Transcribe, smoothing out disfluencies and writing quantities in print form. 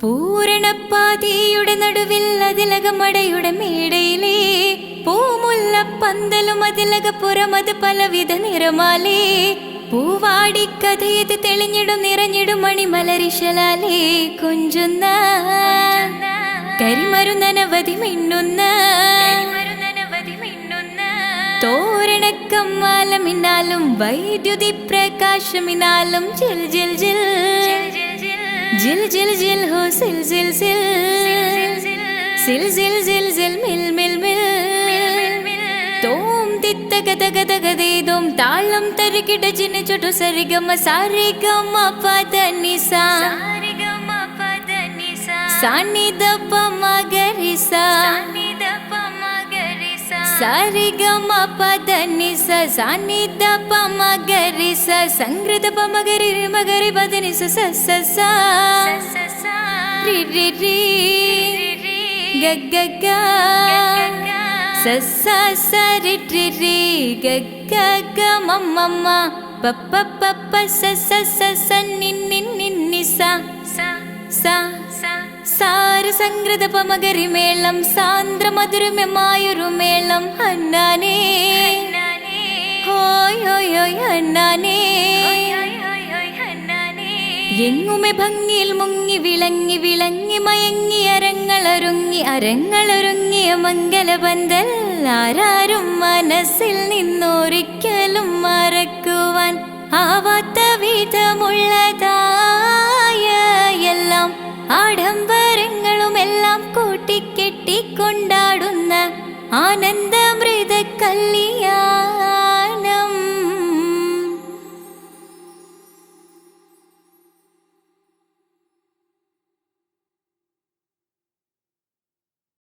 പൂരണപ്പാതിയുടെ നടുവിൽ അതിലകമടയുടെ മേടയിലേ പൂമുല്ലപ്പന്തലും അതിലകപ്പുറമത് പലവിധ നിറമാലേ പൂവാടിക്കഥയത് തെളിഞ്ഞിടും നിറഞ്ഞിടും മണിമലരിശലാലേ കൊഞ്ചുന്ന കരിമരുന്നനവധി മിന്നുന്ന തോരണക്കമ്മാലമിനാലും വൈദ്യുതി പ്രകാശമിനാലും ജിൽ ജിൽ ജിൽ ജിൽ ജിൽ ജിൽ ഹോ സിൽ സിൽ സിൽ സിൽ സിൽ സിൽ സിൽ മിൽ മിൽ മിൽ തോം തിത്തഗതഗതഗതേദോം താളം തരികിട ജിന ചുട്ടു സരിഗമ സാരിഗമ പദനിസ സാനിദപ മഗരിസ സാരിഗമ പദനിസ സാനിദപ മഗരിസ സംഗൃതപ മഗരി മഗരി പദനിസ സ സ സ രി രി രി ഗ ഗ ഗ സ സ സ രി രി രി ഗ ഗ ഗ മ മ മ പ പ പ പ സ സ സ സ നി നി നി നി സ സ സാര സംഗൃത പമഗരി മേളം സാന്ദ്ര മധുരമമായൊരു മേളം ഹന്നാനേ ഹോയ് ഹോയ് ഹോയ് ഹന്നാനേ എങ്ങുമെ ഭംഗിയിൽ മുങ്ങി വിളങ്ങി വിളങ്ങി മയങ്ങി അരങ്ങളൊരുങ്ങിയ മംഗലപന്തൽ ആരാരും മനസ്സിൽ നിന്നൊരിക്കലും മറക്കുവാൻ ആവാത്ത വിധമുള്ള